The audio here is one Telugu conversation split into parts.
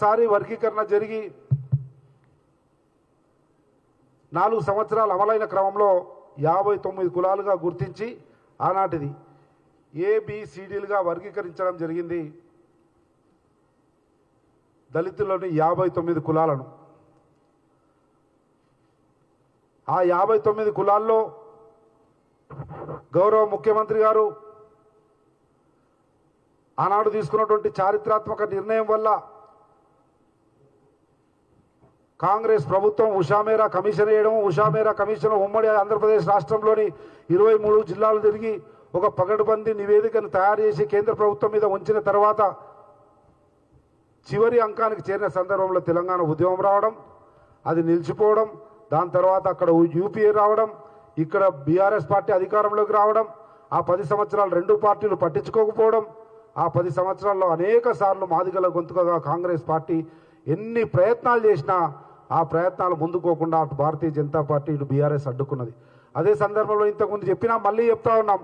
ఒక్కసారి వర్గీకరణ జరిగి 4 సంవత్సరాలు అమలైన క్రమంలో 59 కులాలుగా గుర్తించి ఆనాటిది ఏబిసిడీలుగా వర్గీకరించడం జరిగింది. దళితుల్లోని 59 కులాలను. ఆ 59 కులాల్లో గౌరవ ముఖ్యమంత్రి గారు ఆనాడు తీసుకున్నటువంటి చారిత్రాత్మక నిర్ణయం వల్ల కాంగ్రెస్ ప్రభుత్వం ఉషామేరా కమిషన్ వేయడం, ఉషామేరా కమిషన్ ఉమ్మడి ఆంధ్రప్రదేశ్ రాష్ట్రంలోని 23 జిల్లాలు తిరిగి ఒక పగడ్బందీ నివేదికను తయారు చేసి కేంద్ర ప్రభుత్వం మీద ఉంచిన తర్వాత చివరి అంకానికి చేరిన సందర్భంలో తెలంగాణ ఉద్యమం రావడం, అది నిలిచిపోవడం, దాని తర్వాత అక్కడ యూపీఏ రావడం, ఇక్కడ బీఆర్ఎస్ పార్టీ అధికారంలోకి రావడం, ఆ 10 సంవత్సరాలు రెండు పార్టీలు పట్టించుకోకపోవడం, ఆ 10 సంవత్సరాల్లో అనేక సార్లు మాదిగల గొంతుకగా కాంగ్రెస్ పార్టీ ఎన్ని ప్రయత్నాలు చేసినా ఆ ప్రయత్నాలు ముందుకోకుండా అటు భారతీయ జనతా పార్టీ ఇటు బీఆర్ఎస్ అడ్డుకున్నది. అదే సందర్భంలో ఇంతకుముందు చెప్పినా మళ్ళీ చెప్తా ఉన్నాం,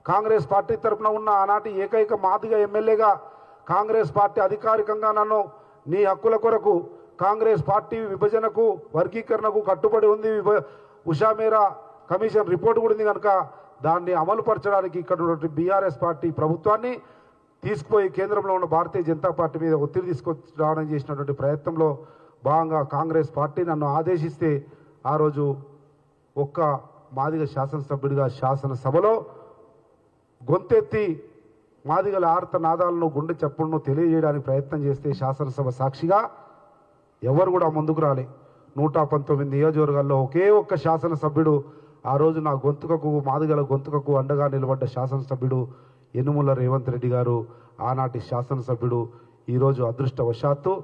కాంగ్రెస్ పార్టీ తరఫున ఉన్న ఆనాటి ఏకైక మాదిగ ఎమ్మెల్యేగా కాంగ్రెస్ పార్టీ అధికారికంగా నన్ను నీ హక్కుల కొరకు కాంగ్రెస్ పార్టీ విభజనకు వర్గీకరణకు కట్టుబడి ఉంది, ఉషామేరా కమిషన్ రిపోర్ట్ కూడా ఉంది కనుక దాన్ని అమలుపరచడానికి ఇక్కడ ఉన్నటువంటి బీఆర్ఎస్ పార్టీ ప్రభుత్వాన్ని తీసుకుపోయి కేంద్రంలో ఉన్న భారతీయ జనతా పార్టీ మీద ఒత్తిడి తీసుకొచ్చి చేసినటువంటి ప్రయత్నంలో భాగంగా కాంగ్రెస్ పార్టీ నన్ను ఆదేశిస్తే ఆ రోజు ఒక్క మాదిగ శాసనసభ్యుడిగా శాసనసభలో గొంతెత్తి మాదిగల ఆర్తనాదాలను గుండె చప్పుడును తెలియజేయడానికి ప్రయత్నం చేస్తే శాసనసభ సాక్షిగా ఎవరు కూడా ముందుకు రాలే. 119 నియోజకవర్గాల్లో ఒకే ఒక్క శాసనసభ్యుడు ఆ రోజు నా గొంతుకకు మాదిగల గొంతుకకు అండగా నిలబడ్డ శాసనసభ్యుడు యనుమల రేవంత్ రెడ్డి గారు, ఆనాటి శాసనసభ్యుడు. ఈరోజు అదృష్టవశాత్తు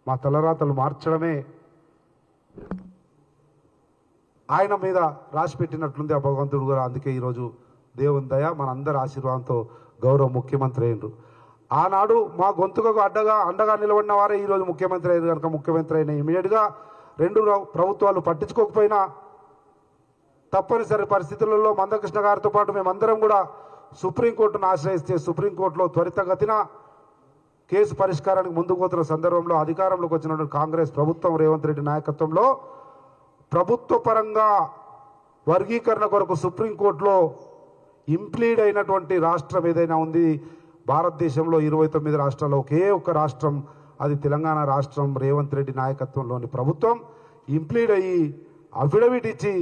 మా తలరాతలు మార్చడమే ఆయన మీద రాసి పెట్టినట్లుంది ఆ భగవంతుడు కూడా. అందుకే ఈరోజు దేవుని దయ మనందరి ఆశీర్వాదంతో గౌరవ ముఖ్యమంత్రి అయినరు. ఆనాడు మా గొంతుకకు అండగా నిలబడిన వారే ఈరోజు ముఖ్యమంత్రి అయ్యారు కనుక ముఖ్యమంత్రి అయిన ఇమీడియట్గా రెండు ప్రభుత్వాలు పట్టించుకోకపోయినా తప్పనిసరి పరిస్థితులలో మందకృష్ణ గారితో పాటు మేమందరం కూడా సుప్రీంకోర్టును ఆశ్రయిస్తే సుప్రీంకోర్టులో త్వరితగతిన కేసు పరిష్కారానికి ముందుకు పోతున్న సందర్భంలో అధికారంలోకి వచ్చినటువంటి కాంగ్రెస్ ప్రభుత్వం రేవంత్ రెడ్డి నాయకత్వంలో ప్రభుత్వ పరంగా వర్గీకరణ కొరకు సుప్రీంకోర్టులో ఇంప్లీడ్ అయినటువంటి రాష్ట్రం ఏదైనా ఉంది భారతదేశంలో 29 రాష్ట్రాల్లో ఒకే ఒక్క రాష్ట్రం, అది తెలంగాణ రాష్ట్రం. రేవంత్ రెడ్డి నాయకత్వంలోని ప్రభుత్వం ఇంప్లీడ్ అయ్యి అఫిడవిట్ ఇచ్చి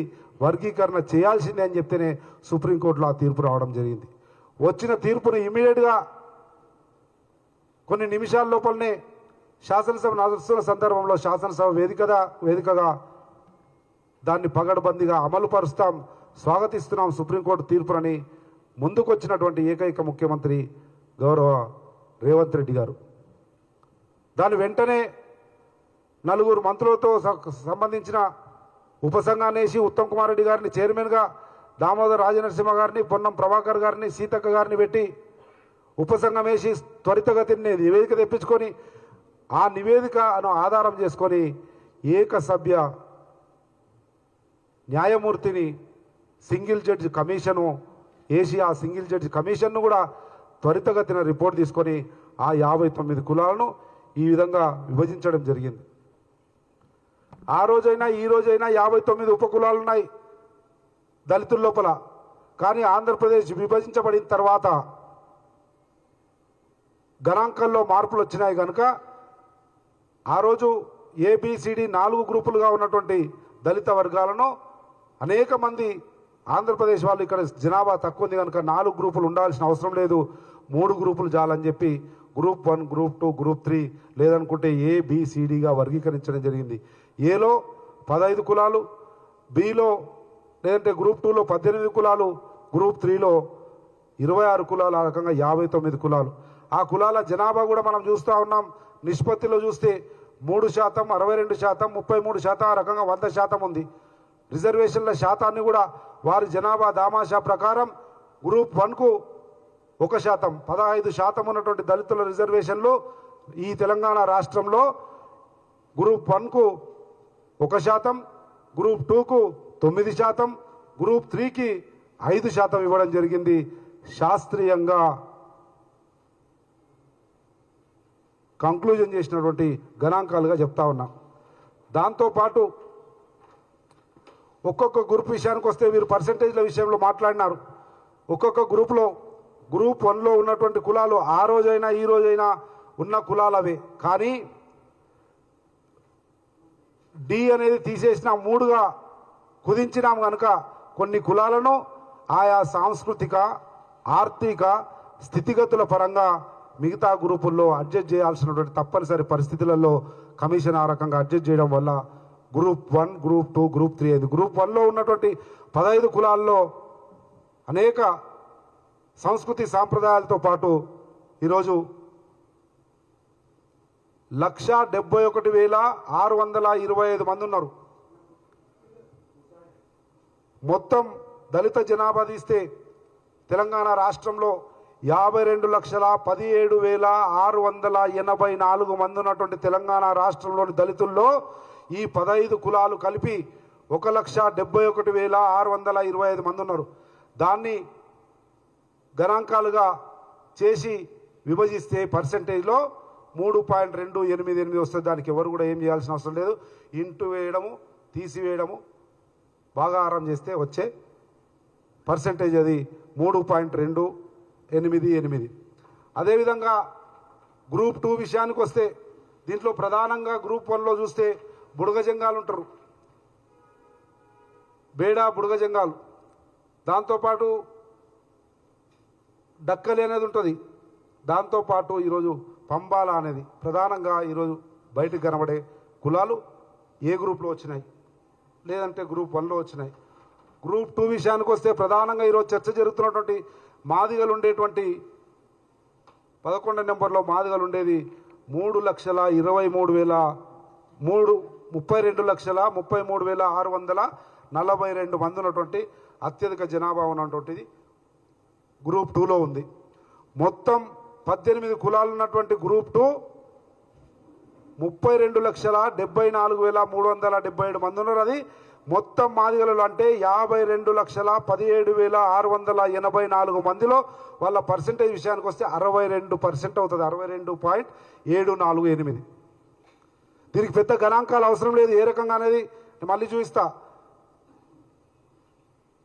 వర్గీకరణ చేయాల్సిందే అని చెప్తేనే సుప్రీంకోర్టులో ఆ తీర్పు రావడం జరిగింది. వచ్చిన తీర్పును ఇమీడియట్గా కొన్ని నిమిషాల లోపలనే శాసనసభ నడుస్తున్న సందర్భంలో శాసనసభ వేదికగా దాన్ని పగడ్బందీగా అమలు పరుస్తాం, స్వాగతిస్తున్నాం సుప్రీంకోర్టు తీర్పునని ముందుకొచ్చినటువంటి ఏకైక ముఖ్యమంత్రి గౌరవ రేవంత్ రెడ్డి గారు. దాని వెంటనే 4 మంత్రులతో సంబంధించిన ఉపసంఘాన్ని వేసి ఉత్తమ్ కుమార్ రెడ్డి గారిని చైర్మన్గా, దామోదర్ రాజనరసింహ గారిని, పొన్నం ప్రభాకర్ గారిని, సీతక్క గారిని పెట్టి ఉపసంఘం వేసి త్వరితగతిని నివేదిక తెప్పించుకొని ఆ నివేదికను ఆధారం చేసుకొని ఏకసభ్య న్యాయమూర్తిని సింగిల్ జడ్జి కమిషను వేసి ఆ సింగిల్ జడ్జి కమిషన్ను కూడా త్వరితగతిన రిపోర్ట్ తీసుకొని ఆ 59 కులాలను ఈ విధంగా విభజించడం జరిగింది. ఆ రోజైనా ఈ రోజైనా 59 ఉపకులాలు ఉన్నాయి దళితుల లోపల. కానీ ఆంధ్రప్రదేశ్ విభజించబడిన తర్వాత గణాంకాల్లో మార్పులు వచ్చినాయి కనుక ఆ రోజు ఏబిసిడి 4 గ్రూపులుగా ఉన్నటువంటి దళిత వర్గాలను అనేక మంది ఆంధ్రప్రదేశ్ వాళ్ళు ఇక్కడ జనాభా తక్కువ ఉంది కనుక 4 గ్రూపులు ఉండాల్సిన అవసరం లేదు, 3 గ్రూపులు చాలని చెప్పి గ్రూప్ 1, గ్రూప్ 2, గ్రూప్ 3 లేదనుకుంటే ఏబిసిడిగా వర్గీకరించడం జరిగింది. ఏలో 15 కులాలు, బిలో లేదంటే గ్రూప్ 2లో 18 కులాలు, గ్రూప్ 3లో 26 కులాలు, ఆ రకంగా 59 కులాలు. ఆ కులాల జనాభా కూడా మనం చూస్తూ ఉన్నాం. నిష్పత్తిలో చూస్తే 3%, 62%, 33%, ఆ రకంగా 100% ఉంది. రిజర్వేషన్ల శాతాన్ని కూడా వారి జనాభా దామాషా ప్రకారం గ్రూప్ 1కు 1%, 15% ఉన్నటువంటి దళితుల రిజర్వేషన్లు ఈ తెలంగాణ రాష్ట్రంలో గ్రూప్ 1కు 1%, గ్రూప్ 2కు 9%, గ్రూప్ 3కి 5% ఇవ్వడం జరిగింది శాస్త్రీయంగా. కంక్లూజన్ చేసినటువంటి గణాంకాలుగా చెప్తా ఉన్నా. దాంతోపాటు ఒక్కొక్క గ్రూప్ విషయానికి వస్తే వీరు పర్సంటేజ్ల విషయంలో మాట్లాడినారు. ఒక్కొక్క గ్రూప్లో గ్రూప్ 1లో ఉన్నటువంటి కులాలు ఆ రోజైనా ఈ రోజైనా ఉన్న కులాలు అవే. కానీ డి అనేది తీసేసిన 3గా కుదించినాం కనుక కొన్ని కులాలను ఆయా సాంస్కృతిక ఆర్థిక స్థితిగతుల పరంగా మిగతా గ్రూపుల్లో అడ్జస్ట్ చేయాల్సినటువంటి తప్పనిసరి పరిస్థితులలో కమిషన్ ఆ రకంగా అడ్జస్ట్ చేయడం వల్ల గ్రూప్ 1, గ్రూప్ 2, గ్రూప్ 3 అయింది. గ్రూప్ 1లో ఉన్నటువంటి 15 కులాల్లో అనేక సంస్కృతి సాంప్రదాయాలతో పాటు ఈరోజు 171,625 మంది ఉన్నారు. మొత్తం దళిత జనాభా తీస్తే తెలంగాణ రాష్ట్రంలో 52,17,684 మంది ఉన్నటువంటి తెలంగాణ రాష్ట్రంలోని దళితుల్లో ఈ 15 కులాలు కలిపి 1,71,625 మంది ఉన్నారు. దాన్ని గణాంకాలుగా చేసి విభజిస్తే పర్సెంటేజ్లో 3.288 వస్తుంది. దానికి ఎవరు కూడా ఏం చేయాల్సిన అవసరం లేదు. ఇంటూ వేయడము తీసివేయడము భాగాహారం చేస్తే వచ్చే పర్సెంటేజ్ అది 3.288. అదేవిధంగా గ్రూప్ 2 విషయానికి వస్తే దీంట్లో ప్రధానంగా గ్రూప్ 1లో చూస్తే బుడగజంగాలు ఉంటారు, బేడా బుడగజంగాలు, దాంతోపాటు డక్కలి అనేది ఉంటుంది, దాంతోపాటు ఈరోజు పంబాల అనేది ప్రధానంగా ఈరోజు బయటకు కనబడే కులాలు ఏ గ్రూప్లో వచ్చినాయి, లేదంటే గ్రూప్ 1లో వచ్చినాయి. గ్రూప్ 2 విషయానికి వస్తే ప్రధానంగా ఈరోజు చర్చ జరుగుతున్నటువంటి మాదిగలు ఉండేటువంటి 11 నెంబర్లో మాదిగలు ఉండేది 32,33,642 మంది ఉన్నటువంటి అత్యధిక జనాభా ఉన్నటువంటిది గ్రూప్ 2లో ఉంది. మొత్తం 18 కులాలు ఉన్నటువంటి గ్రూప్ 2 32,74,377 మంది ఉన్నారు. అది మొత్తం మాదిగలలో అంటే 52,17,684 మందిలో వాళ్ళ పర్సెంటేజ్ విషయానికి వస్తే 62% అవుతుంది, 62.748. దీనికి పెద్ద గణాంకాలు అవసరం లేదు. ఏ రకంగా అనేది మళ్ళీ చూపిస్తా.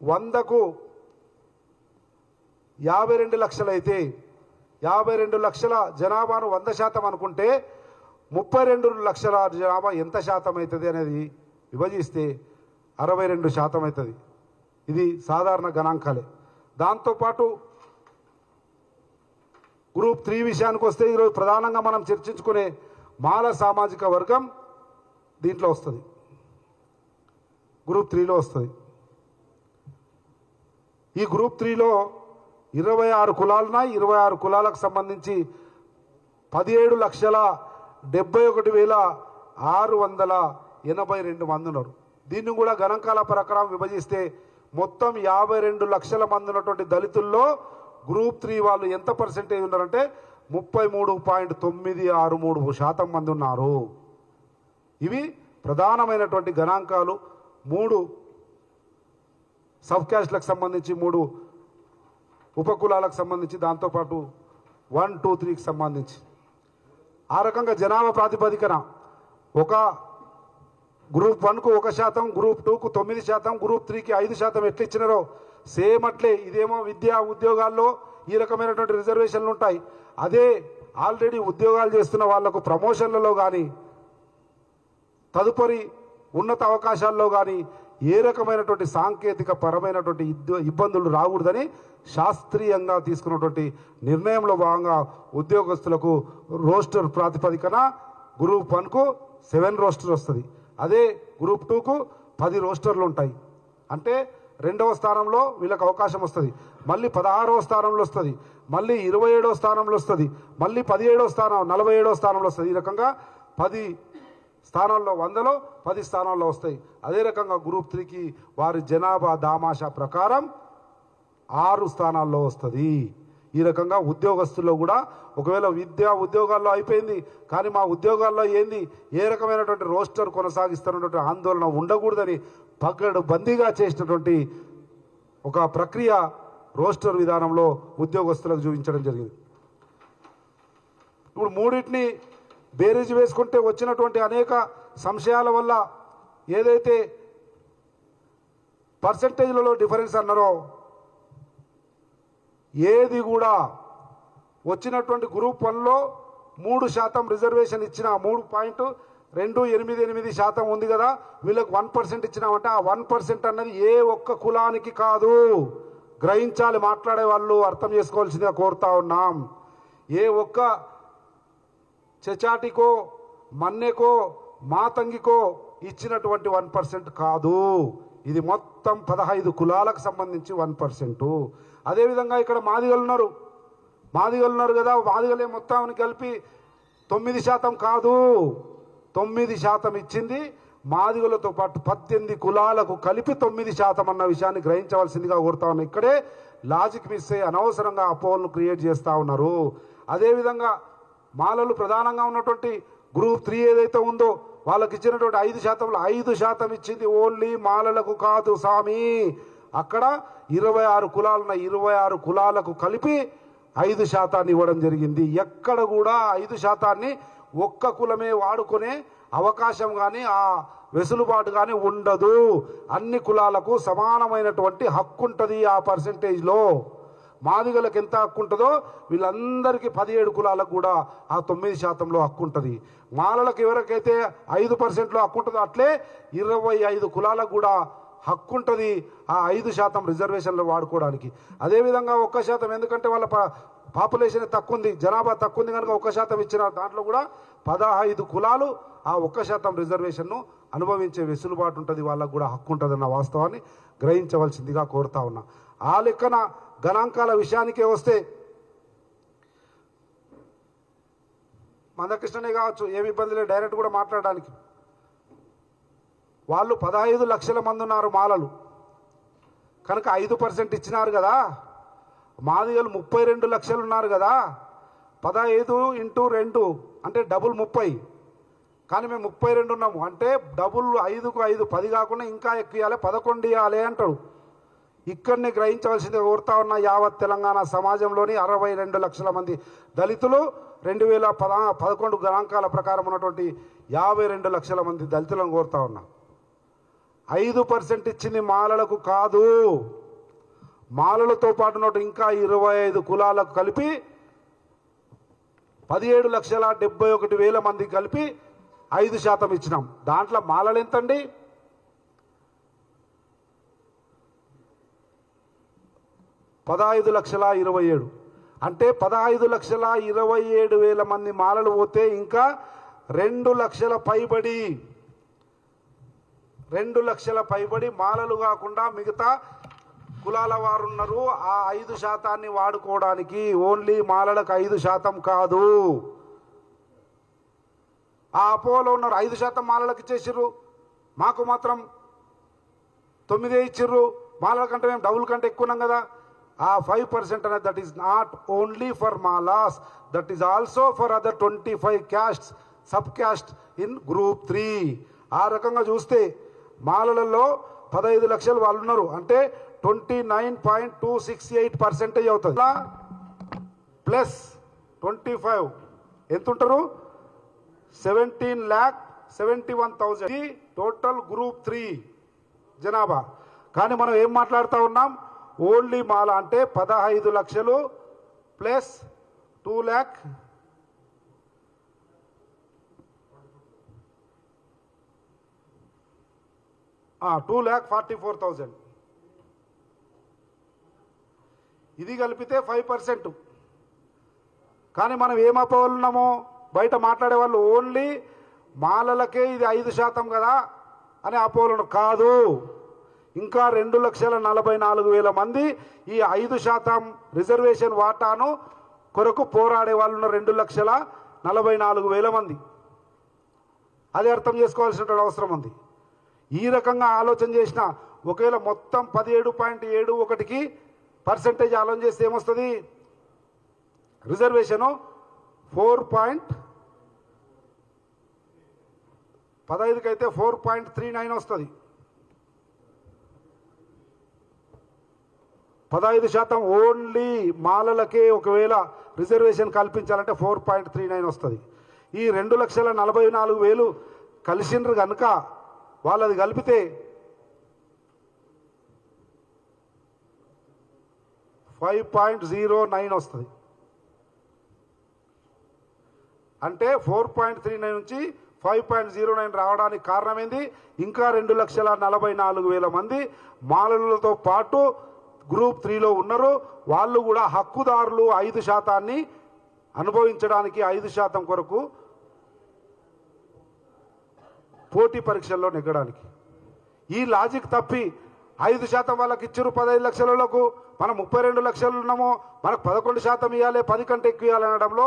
100కు 52 లక్షలు అయితే 52 లక్షల జనాభాను 100% అనుకుంటే 32 లక్షల జనాభా ఎంత శాతం అవుతుంది అనేది విభజిస్తే 62% అవుతుంది. ఇది సాధారణ గణాంకాలే. దాంతోపాటు గ్రూప్ 3 విషయానికి వస్తే ఈరోజు ప్రధానంగా మనం చర్చించుకునే మాల సామాజిక వర్గం దీంట్లో వస్తుంది, గ్రూప్ 3లో వస్తుంది. ఈ గ్రూప్ 3లో 26 కులాలున్నాయి. 26 కులాలకు సంబంధించి 17,71,682 మంది ఉన్నారు. దీన్ని కూడా గణాంకాల ప్రకారం విభజిస్తే మొత్తం 52 లక్షల మంది ఉన్నటువంటి దళితుల్లో గ్రూప్ 3 వాళ్ళు ఎంత పర్సెంటేజ్ ఉన్నారంటే 33.963% మంది ఉన్నారు. ఇవి ప్రధానమైనటువంటి గణాంకాలు. 3 సబ్ క్యాస్ట్లకు సంబంధించి, 3 ఉపకులాలకు సంబంధించి, దాంతోపాటు 1, 2, 3కి సంబంధించి ఆ రకంగా జనాభా ప్రాతిపదికన ఒక గ్రూప్ 1కు 1%, గ్రూప్ 2కు 9%, గ్రూప్ 3కి 5% ఎట్లా ఇచ్చినారో సేమ్ అట్లే ఇదేమో విద్యా ఉద్యోగాల్లో ఈ రకమైనటువంటి రిజర్వేషన్లు ఉంటాయి. అదే ఆల్రెడీ ఉద్యోగాలు చేస్తున్న వాళ్లకు ప్రమోషన్లలో కానీ తదుపరి ఉన్నత అవకాశాల్లో కానీ ఏ రకమైనటువంటి సాంకేతిక పరమైనటువంటి ఇబ్బందులు రాకూడదని శాస్త్రీయంగా తీసుకున్నటువంటి నిర్ణయంలో భాగంగా ఉద్యోగస్తులకు రోస్టర్ ప్రాతిపదికన గ్రూప్ 1కు 7 రోస్టర్ వస్తుంది. అదే గ్రూప్ 2కు 10 రోస్టర్లు ఉంటాయి. అంటే 2వ స్థానంలో వీళ్ళకి అవకాశం వస్తుంది, మళ్ళీ 16వ స్థానంలో వస్తుంది, మళ్ళీ 27వ స్థానంలో వస్తుంది, మళ్ళీ 17వ స్థానం 47వ స్థానంలో వస్తుంది. ఈ రకంగా 10 స్థానాల్లో 100లో 10 స్థానాల్లో వస్తాయి. అదే రకంగా గ్రూప్ 3కి వారి జనాభా దామాషా ప్రకారం 6 స్థానాల్లో వస్తుంది. ఈ రకంగా ఉద్యోగస్తుల్లో కూడా ఒకవేళ విద్యా ఉద్యోగాల్లో అయిపోయింది కానీ మా ఉద్యోగాల్లో ఏంది ఏ రకమైనటువంటి రోస్టర్ కొనసాగిస్తున్నటువంటి ఆందోళన ఉండకూడదని పగడు బందీగా చేసినటువంటి ఒక ప్రక్రియ రోస్టర్ విధానంలో ఉద్యోగస్తులకు చూపించడం జరిగింది. ఇప్పుడు మూడింటిని బేరీజు వేసుకుంటే వచ్చినటువంటి అనేక సంశయాల వల్ల ఏదైతే పర్సెంటేజ్లలో డిఫరెన్స్ అన్నారో ఏది కూడా వచ్చినటువంటి గ్రూప్ 1లో 3% రిజర్వేషన్ ఇచ్చిన 3.288% ఉంది కదా, వీళ్ళకి 1% ఇచ్చినామంటే ఆ 1% అన్నది ఏ ఒక్క కులానికి కాదు. గ్రహించాలి, మాట్లాడే వాళ్ళు అర్థం చేసుకోవాల్సిందిగా కోరుతా ఉన్నాం. ఏ ఒక్క చెచాటికో మన్నెకో మాతంగికో ఇచ్చినటువంటి 1% కాదు. ఇది మొత్తం 15 కులాలకు సంబంధించి 1%. అదేవిధంగా ఇక్కడ మాదిగలు ఉన్నారు కదా, మాదిగలే మొత్తాన్ని కలిపి 9% కాదు, 9% ఇచ్చింది మాదిగలతో పాటు 18 కులాలకు కలిపి 9% అన్న విషయాన్ని గ్రహించవలసిందిగా కోరుతా ఉన్నాం. ఇక్కడే లాజిక్ మిస్ అయ్యి అనవసరంగా అపోహలను క్రియేట్ చేస్తూ ఉన్నారు. అదేవిధంగా మాలలు ప్రధానంగా ఉన్నటువంటి గ్రూప్ 3 ఏదైతే ఉందో వాళ్ళకి ఇచ్చినటువంటి 5%లో 5% ఇచ్చింది ఓన్లీ మాలలకు కాదు స్వామి. అక్కడ 26 కులాలున్న 26 కులాలకు కలిపి 5% ఇవ్వడం జరిగింది. ఎక్కడ కూడా 5% ఒక్క కులమే వాడుకునే అవకాశం కానీ ఆ వెసులుబాటు కానీ ఉండదు. అన్ని కులాలకు సమానమైనటువంటి హక్కు ఉంటుంది. ఆ పర్సెంటేజ్లో మాదిగలకు ఎంత హక్కు ఉంటుందో వీళ్ళందరికీ 17 కులాలకు కూడా ఆ 9%లో హక్కు ఉంటుంది. మాలలకు ఎవరికైతే 5%లో హక్కు ఉంటుందో అట్లే 25 కులాలకు కూడా హక్కు ఉంటుంది ఆ 5% రిజర్వేషన్లు వాడుకోవడానికి. అదేవిధంగా 1%, ఎందుకంటే వాళ్ళ పాపులేషన్ తక్కువ ఉంది, జనాభా తక్కువ ఉంది కనుక 1% ఇచ్చిన దాంట్లో కూడా 15 కులాలు ఆ 1% రిజర్వేషన్ను అనుభవించే వెసులుబాటు ఉంటుంది, వాళ్ళకు కూడా హక్కు ఉంటుందన్న వాస్తవాన్ని గ్రహించవలసిందిగా కోరుతా ఉన్నా. ఆ లెక్కన గణాంకాల విషయానికే వస్తే మందకృష్ణనే కావచ్చు, ఏమి ఇబ్బంది లేదు డైరెక్ట్ కూడా మాట్లాడడానికి. వాళ్ళు 15 లక్షల మంది ఉన్నారు మాలలు కనుక 5% ఇచ్చినారు కదా. మాదిగలు 32 లక్షలు ఉన్నారు కదా, 15 × 2 అంటే డబుల్ 30. కానీ మేము 32 ఉన్నాము అంటే డబుల్ 5కు 5 10 కాకుండా ఇంకా ఎక్కువ ఇవ్వాలి, 11 ఇవ్వాలి అంటాడు. ఇక్కడనే గ్రహించవలసింది కోరుతా ఉన్న యావత్ తెలంగాణ సమాజంలోని 62 లక్షల మంది దళితులు 2011 గణాంకాల ప్రకారం ఉన్నటువంటి 52 లక్షల మంది దళితులను కోరుతా ఉన్నా. 5% ఇచ్చింది మాలలకు కాదు, మాలలతో పాటు ఉన్నట్టు ఇంకా 25 కులాలకు కలిపి 17,71,000 మందికి కలిపి 5% ఇచ్చినాం. దాంట్లో మాలలు ఎంతండి? 15,27,000 అంటే 15,27,000 మంది మాలలు పోతే ఇంకా 2 లక్షల పైబడి 2 లక్షల పైబడి మాలలు కాకుండా మిగతా కులాల వారు ఉన్నారు. ఆ 5% వాడుకోవడానికి ఓన్లీ మాలలకు 5% కాదు. ఆ అపోలో ఉన్నారు 5% మాలలకు ఇచ్చేసిర్రు, మాకు మాత్రం 9 ఇచ్చిర్రు, మాలల కంటే మేము డబుల్ కంటే ఎక్కువ ఉన్నాం కదా. ఆ 5% అనేది that is not only for Malas, that is also for other 25 castes sub caste in group 3. ఆ రకంగా చూస్తే మాలలలో 15 లక్షలు వాళ్ళు ఉన్నారు అంటే 29.268% అవుతుంది. ప్లస్ 25 ఎంత ఉంటారు? 17,71,000 టోటల్ గ్రూప్ 3 జనాభా. కానీ మనం ఏం మాట్లాడుతూ ఉన్నాం? ఓన్లీ మాల అంటే 15 లక్షలు ప్లస్ 2,44,000 ఇది కలిపితే 5%. కానీ మనం ఏం అపోవాలన్నామో బయట మాట్లాడే వాళ్ళు ఓన్లీ మాలలకే ఇది 5% కదా అని అపోవలను కాదు. ఇంకా 2,44,000 మంది ఈ 5% రిజర్వేషన్ వాటాను కొరకు పోరాడే వాళ్ళు ఉన్న 2,44,000 మంది. అది అర్థం చేసుకోవాల్సిన అవసరం ఉంది. ఈ రకంగా ఆలోచన చేసిన ఒకవేళ మొత్తం 17.71కి పర్సెంటేజ్ ఆలోచన చేస్తే ఏమొస్తుంది? రిజర్వేషను 15కి అయితే 4.39 వస్తుంది. 15% ఓన్లీ మాలలకే ఒకవేళ రిజర్వేషన్ కల్పించాలంటే 4.39 వస్తుంది. ఈ 2,44,000 కలిసిండ్రు కనుక వాళ్ళది కలిపితే 5.09 వస్తుంది. అంటే 4.39 నుంచి 5.09 రావడానికి కారణం ఏంది? ఇంకా 2,44,000 మంది మాలలతో పాటు గ్రూప్ 3లో ఉన్నారు. వాళ్ళు కూడా హక్కుదారులు 5% అనుభవించడానికి 5% కొరకు పోటీ పరీక్షల్లో నెగ్గడానికి. ఈ లాజిక్ తప్పి 5% వాళ్ళకి ఇచ్చారు 15 లక్షలకు, మనం 32 లక్షలు ఉన్నామో మనకు 11% ఇవ్వాలి, 10 కంటే ఎక్కువ ఇవ్వాలి అనడంలో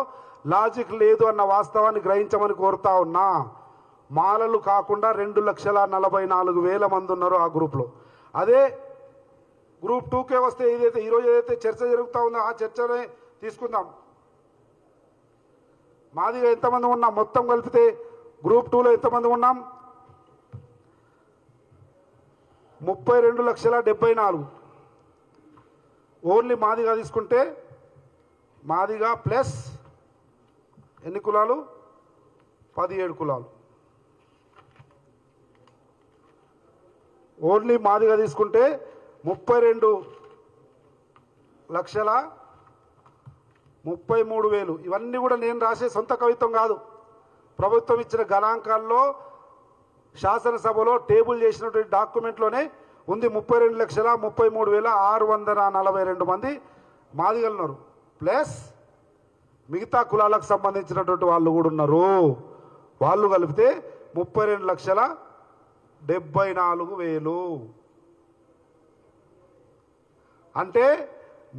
లాజిక్ లేదు అన్న వాస్తవాన్ని గ్రహించమని కోరుతా ఉన్నా. మాలలు కాకుండా 2,44,000 మంది ఉన్నారు ఆ గ్రూప్లో. అదే గ్రూప్ 2కే వస్తే ఏదైతే ఈరోజు ఏదైతే చర్చ జరుగుతూ ఉందో ఆ చర్చనే తీసుకుందాం. మాదిగా ఎంతమంది ఉన్నాం మొత్తం కలిపితే గ్రూప్ 2లో ఎంతమంది ఉన్నాం? 32,74,000. ఓన్లీ మాదిగా తీసుకుంటే మాదిగా ప్లస్ ఎన్ని కులాలు? 17 కులాలు. ఓన్లీ మాదిగా తీసుకుంటే 32,33,000. ఇవన్నీ కూడా నేను రాసే సొంత కవిత్వం కాదు. ప్రభుత్వం ఇచ్చిన గణాంకాల్లో శాసనసభలో టేబుల్ చేసినటువంటి డాక్యుమెంట్లోనే ఉంది. 32,33,642 మంది మాదిగలు ఉన్నారు. ప్లస్ మిగతా కులాలకు సంబంధించినటువంటి వాళ్ళు కూడా ఉన్నారు. వాళ్ళు కలిపితే 32,74,000. అంటే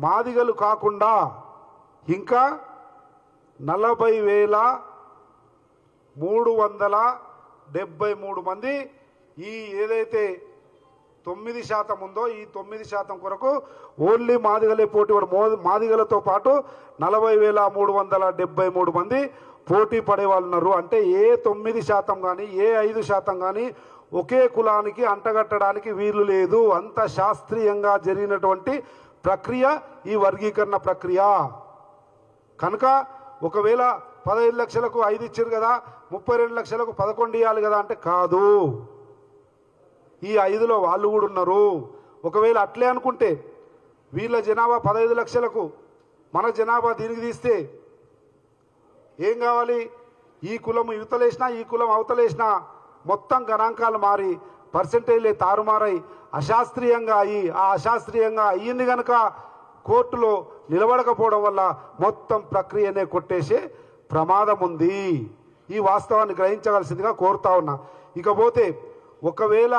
మాదిగలు కాకుండా ఇంకా 40,373 మంది ఈ ఏదైతే 9% ఉందో ఈ 9% కొరకు ఓన్లీ మాదిగలే పోటీ మాదిగలతో పాటు 40,373 మంది పోటీ పడే వాళ్ళు ఉన్నారు. అంటే ఏ 9% కానీ ఏ 5% కానీ ఒకే కులానికి అంటగట్టడానికి వీలు లేదు. అంత శాస్త్రీయంగా జరిగినటువంటి ప్రక్రియ ఈ వర్గీకరణ ప్రక్రియ. కనుక ఒకవేళ 15 లక్షలకు 5 ఇచ్చారు కదా, 32 లక్షలకు 11 ఇవ్వాలి కదా అంటే కాదు. ఈ 5లో వాళ్ళు కూడా ఉన్నారు. ఒకవేళ అట్లే అనుకుంటే వీళ్ళ జనాభా 15 లక్షలకు మన జనాభా దీనికి తీస్తే ఏం కావాలి? ఈ కులం యువతలేసినా ఈ కులం అవతలేసినా మొత్తం గణాంకాలు మారి పర్సెంటేజ్లే తారుమారై అశాస్త్రీయంగా అయ్యి ఆ అశాస్త్రీయంగా అయ్యింది కనుక కోర్టులో నిలబడకపోవడం వల్ల మొత్తం ప్రక్రియనే కొట్టేసే ప్రమాదం ఉంది. ఈ వాస్తవాన్ని గ్రహించవలసిందిగా కోరుతా ఉన్నా. ఇకపోతే ఒకవేళ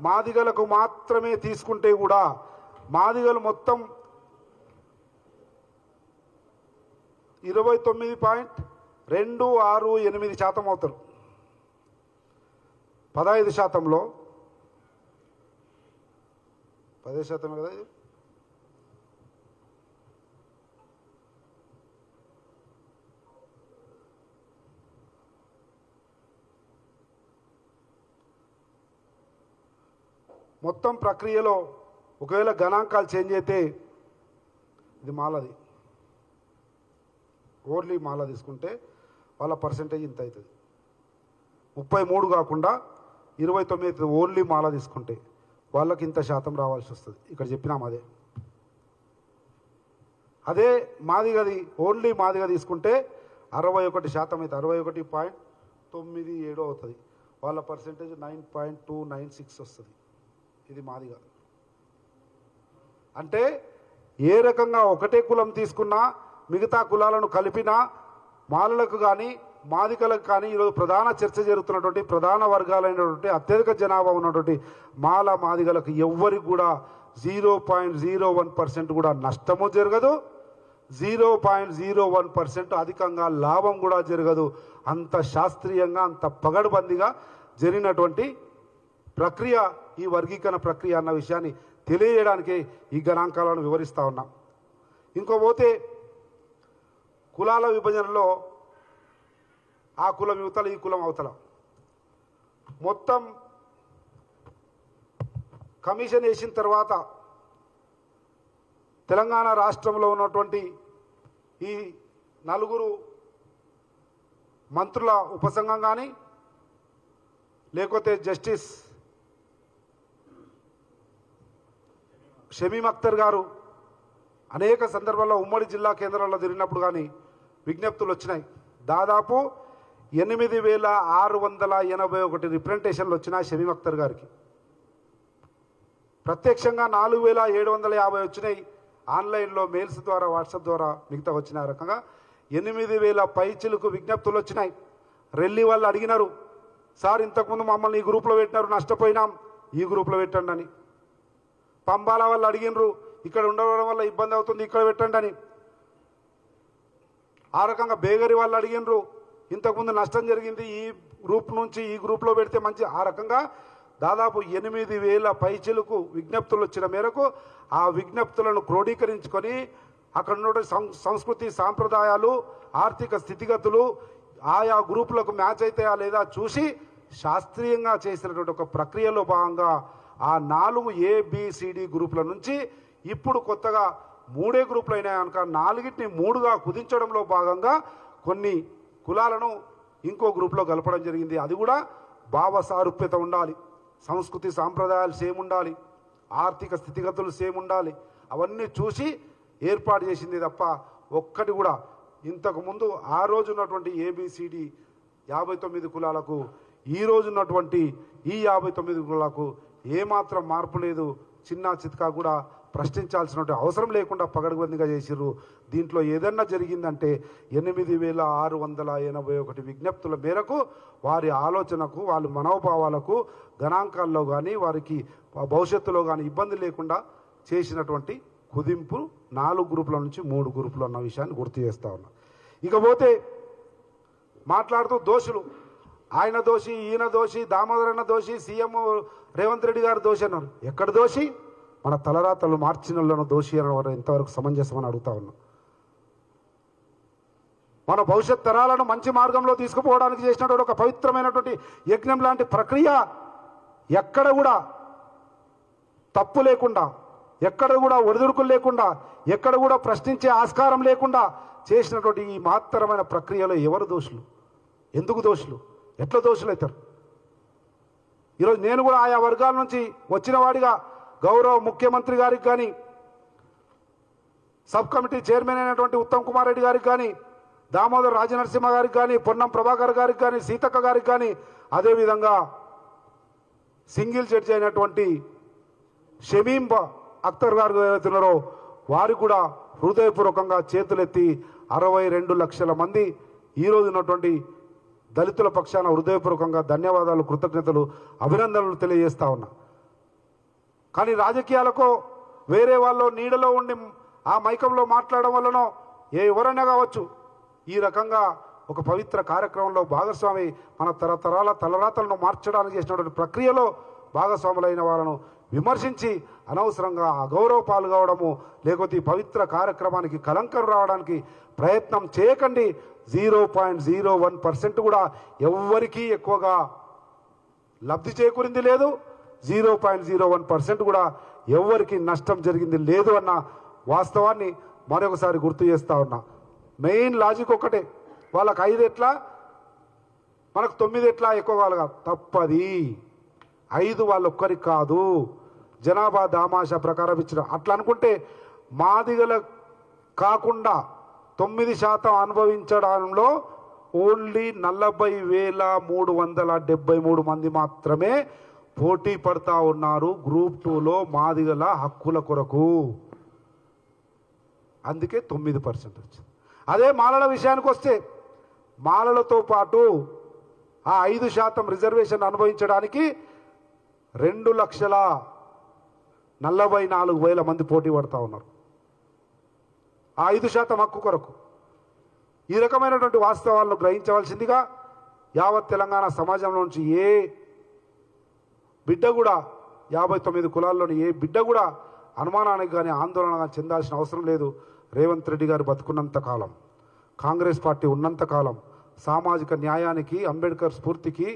మాదిగలకు మాత్రమే తీసుకుంటే కూడా మాదిగలు మొత్తం 29.268% అవుతారు. 15%లో 10% కదా ఇది. మొత్తం ప్రక్రియలో ఒకవేళ గణాంకాలు చేంజ్ అయితే ఇది మాలది ఓన్లీ మాల తీసుకుంటే వాళ్ళ పర్సెంటేజ్ ఇంత అవుతుంది. 33 కాకుండా 29 ఓన్లీ మాల తీసుకుంటే వాళ్ళకి ఇంత శాతం రావాల్సి వస్తుంది. ఇక్కడ చెప్పినాం అదే. అదే మాదిగది ఓన్లీ మాదిగా తీసుకుంటే 61% అవుతుంది. 61.97 అవుతుంది. వాళ్ళ పర్సెంటేజ్ 9.296 వస్తుంది. ఇది మాదిగా. అంటే ఏ రకంగా ఒకటే కులం తీసుకున్నా మిగతా కులాలను కలిపినా మాలలకు కానీ మాదికలకు కానీ ఈరోజు ప్రధాన చర్చ జరుగుతున్నటువంటి ప్రధాన వర్గాలైనటువంటి అత్యధిక జనాభా ఉన్నటువంటి మాల మాదిగలకు ఎవ్వరికి కూడా 0.01% కూడా నష్టము జరగదు. 0.01% అధికంగా లాభం కూడా జరగదు. అంత శాస్త్రీయంగా అంత పగడ్బందీగా జరిగినటువంటి ప్రక్రియ ఈ వర్గీకరణ ప్రక్రియ అన్న విషయాన్ని తెలియజేయడానికి ఈ గణాంకాలను వివరిస్తూ ఉన్నాం. ఇంకోపోతే కులాల విభజనలో ఆ కులం యువతల ఈ కులం అవతల మొత్తం కమిషన్ వేసిన తర్వాత తెలంగాణ రాష్ట్రంలో ఉన్నటువంటి ఈ 4 మంత్రుల ఉపసంఘం కానీ లేకపోతే జస్టిస్ షమీమ్ అఖ్తర్ గారు అనేక సందర్భాల్లో ఉమ్మడి జిల్లా కేంద్రాల్లో తిరిగినప్పుడు కానీ విజ్ఞప్తులు వచ్చినాయి. దాదాపు 8,681 రిప్రజెంటేషన్లు వచ్చినాయి షమీమ్ అఖ్తర్ గారికి. ప్రత్యక్షంగా 4,750 వచ్చినాయి. ఆన్లైన్లో మెయిల్స్ ద్వారా వాట్సాప్ ద్వారా మిగతా వచ్చిన రకంగా 8,000 పైచిలకు విజ్ఞప్తులు వచ్చినాయి. రెల్లి వాళ్ళు అడిగినారు, సార్ ఇంతకుముందు మమ్మల్ని ఈ గ్రూప్లో పెట్టినారు, నష్టపోయినాం, ఈ గ్రూప్లో పెట్టండి అని. పంబాల వాళ్ళు అడిగినరు, ఇక్కడ ఉండడం వల్ల ఇబ్బంది అవుతుంది, ఇక్కడ పెట్టండి అని. ఆ రకంగా బేగరి వాళ్ళు అడిగినరు, ఇంతకుముందు నష్టం జరిగింది, ఈ గ్రూప్ నుంచి ఈ గ్రూప్లో పెడితే మంచి. ఆ రకంగా దాదాపు 8,000 పైచిలకు విజ్ఞప్తులు వచ్చిన మేరకు ఆ విజ్ఞప్తులను క్రోడీకరించుకొని అక్కడ ఉన్న సంస్కృతి సాంప్రదాయాలు ఆర్థిక స్థితిగతులు ఆయా గ్రూపులకు మ్యాచ్ అవుతాయా లేదా చూసి శాస్త్రీయంగా చేసినటువంటి ఒక ప్రక్రియలో భాగంగా ఆ 4 ABCD గ్రూపుల నుంచి ఇప్పుడు కొత్తగా 3 గ్రూపులు అయినాయి కనుక 4ని 3గా కుదించడంలో భాగంగా కొన్ని కులాలను ఇంకో గ్రూప్లో కలపడం జరిగింది. అది కూడా భావ సారూప్యత ఉండాలి, సంస్కృతి సాంప్రదాయాలు సేమ్ ఉండాలి, ఆర్థిక స్థితిగతులు సేమ్ ఉండాలి, అవన్నీ చూసి ఏర్పాటు చేసింది తప్ప ఒక్కటి కూడా ఇంతకుముందు ఆ రోజు ఉన్నటువంటి ABCD 59 కులాలకు ఈ రోజు ఉన్నటువంటి ఈ 59 కులాలకు ఏమాత్రం మార్పు లేదు. చిన్న చిత్కా కూడా ప్రశ్నించాల్సిన అవసరం లేకుండా పగడబందిగా చేసిర్రు. దీంట్లో ఏదన్నా జరిగిందంటే 8,681 విజ్ఞప్తుల మేరకు వారి ఆలోచనకు వాళ్ళ మనోభావాలకు గణాంకాల్లో కానీ వారికి భవిష్యత్తులో కానీ ఇబ్బంది లేకుండా చేసినటువంటి కుదింపు 4 గ్రూపుల నుంచి 3 గ్రూపులు అన్న విషయాన్ని గుర్తు చేస్తా ఉన్నా. ఇకపోతే మాట్లాడుతూ దోషులు, ఆయన దోషి, ఈయన దోషి, దామోదరన్న దోషి, సీఎం రేవంత్ రెడ్డి గారు దోషి అన్నారు. ఎక్కడ దోషి? మన తలరాతలు మార్చినలను దోషి అనడం ఎంతవరకు సమంజసమని అడుగుతా ఉన్నాం. మన భవిష్యత్ తరాలను మంచి మార్గంలో తీసుకుపోవడానికి చేసినటువంటి ఒక పవిత్రమైనటువంటి యజ్ఞం లాంటి ప్రక్రియ ఎక్కడ కూడా తప్పు లేకుండా, ఎక్కడ కూడా ఒడిదుడుకులు లేకుండా, ఎక్కడ కూడా ప్రశ్నించే ఆస్కారం లేకుండా చేసినటువంటి ఈ మహత్తరమైన ప్రక్రియలో ఎవరు దోషులు, ఎందుకు దోషులు, ఎట్లా దోషులు అవుతారు? ఈరోజు నేను కూడా ఆయా వర్గాల నుంచి వచ్చిన వాడిగా గౌరవ ముఖ్యమంత్రి గారికి కానీ, సబ్ కమిటీ చైర్మన్ అయినటువంటి ఉత్తమ్ కుమార్ రెడ్డి గారికి కానీ, దామోదర్ రాజనరసింహ గారికి కానీ, పొన్నం ప్రభాకర్ గారికి కానీ, సీతక్క గారికి కానీ, అదేవిధంగా సింగిల్ జడ్జి అయినటువంటి షమీమ్ అఖ్తర్ గారు ఏవైతున్నారో వారు కూడా హృదయపూర్వకంగా చేతులెత్తి 62 లక్షల మంది ఈరోజు ఉన్నటువంటి దళితుల పక్షాన హృదయపూర్వకంగా ధన్యవాదాలు, కృతజ్ఞతలు, అభినందనలు తెలియజేస్తా ఉన్నా. కానీ రాజకీయాలకు వేరే వాళ్ళు నీడలో ఉండి ఆ మైకంలో మాట్లాడడం వల్లనో ఎవరైనా కావచ్చు ఈ రకంగా ఒక పవిత్ర కార్యక్రమంలో భాగస్వామి మన తరతరాల తలరాతలను మార్చడానికి చేసినటువంటి ప్రక్రియలో భాగస్వాములైన వాళ్ళను విమర్శించి అనవసరంగా అగౌరవ పాల్గొవడము లేకపోతే ఈ పవిత్ర కార్యక్రమానికి కలంకం రావడానికి ప్రయత్నం చేయకండి. 0.01% కూడా ఎవ్వరికీ ఎక్కువగా లబ్ధి చేకూరింది లేదు, 0.01% కూడా ఎవ్వరికి నష్టం జరిగింది లేదు అన్న వాస్తవాన్ని మరొకసారి గుర్తు చేస్తా ఉన్నా. మెయిన్ లాజిక్ ఒకటే, వాళ్ళకి 5 ఎట్లా మనకు 9 ఎట్లా ఎక్కువ వాళ్ళగా తప్పది. 5 వాళ్ళొక్కరికి కాదు, జనాభా దామాషా ప్రకారం ఇచ్చిన అట్లా అనుకుంటే మాదిగల కాకుండా 9% అనుభవించడంలో ఓన్లీ 40,373 మంది మాత్రమే పోటీ పడతా ఉన్నారు గ్రూప్ 2లో మాదిగల హక్కుల కొరకు. అందుకే 9% వచ్చింది. అదే మాలల విషయానికి వస్తే మాలలతో పాటు ఆ 5% రిజర్వేషన్ అనుభవించడానికి 2,44,000 మంది పోటీ పడతా ఉన్నారు ఆ 5% హక్కు కొరకు. ఈ రకమైనటువంటి వాస్తవాలను గ్రహించవలసిందిగా యావత్ తెలంగాణ సమాజంలో నుంచి ఏ బిడ్డ కూడా 59 కులాల్లోని ఏ బిడ్డ కూడా అనుమానానికి కానీ ఆందోళన కానీ చెందాల్సిన అవసరం లేదు. రేవంత్ రెడ్డి గారు బతుకున్నంత కాలం, కాంగ్రెస్ పార్టీ ఉన్నంత కాలం, సామాజిక న్యాయానికి, అంబేద్కర్ స్ఫూర్తికి,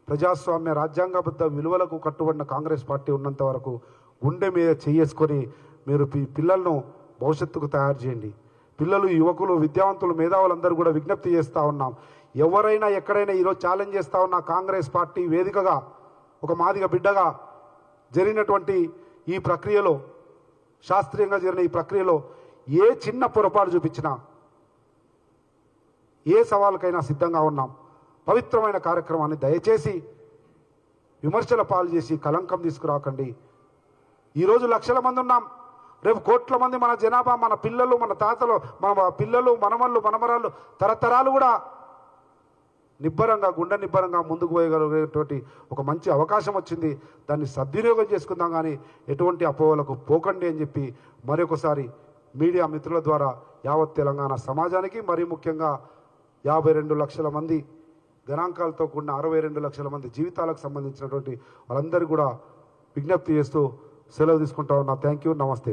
ప్రజాస్వామ్య రాజ్యాంగబద్ధ విలువలకు కట్టుబడిన కాంగ్రెస్ పార్టీ ఉన్నంత వరకు గుండె మీద చేసుకొని మీరు పిల్లలను భవిష్యత్తుకు తయారు చేయండి. పిల్లలు, యువకులు, విద్యావంతులు, మేధావులందరూ కూడా విజ్ఞప్తి చేస్తూ ఉన్నాం. ఎవరైనా ఎక్కడైనా ఈరోజు ఛాలెంజ్ చేస్తా ఉన్న కాంగ్రెస్ పార్టీ వేదికగా ఒక మాదిగ బిడ్డగా జరిగినటువంటి ఈ ప్రక్రియలో, శాస్త్రీయంగా జరిగిన ఈ ప్రక్రియలో ఏ చిన్న పొరపాటు చూపించినా, ఏ సవాలుకైనా సిద్ధంగా ఉన్నాం. పవిత్రమైన కార్యక్రమాన్ని దయచేసి విమర్శల పాలు చేసి కలంకం తీసుకురాకండి. ఈరోజు లక్షల మంది ఉన్నాం, రేపు కోట్ల మంది మన జనాభా, మన పిల్లలు, మన తాతలు, మన పిల్లలు, మనమళ్ళు, మనమరాళ్ళు, తరతరాలు కూడా నిబ్బరంగా, గుండె నిబ్బరంగా ముందుకు పోయగలిగేటువంటి ఒక మంచి అవకాశం వచ్చింది. దాన్ని సద్వినియోగం చేసుకుందాం, కానీ ఎటువంటి అపోహలకు పోకండి అని చెప్పి మరొకసారి మీడియా మిత్రుల ద్వారా యావత్ తెలంగాణ సమాజానికి, మరీ ముఖ్యంగా 52 లక్షల మంది గణాంకాలతో కూడిన 62 లక్షల మంది జీవితాలకు సంబంధించినటువంటి వాళ్ళందరూ కూడా విజ్ఞప్తి చేస్తూ సెలవు తీసుకుంటా ఉన్నా. థ్యాంక్ యూ, నమస్తే.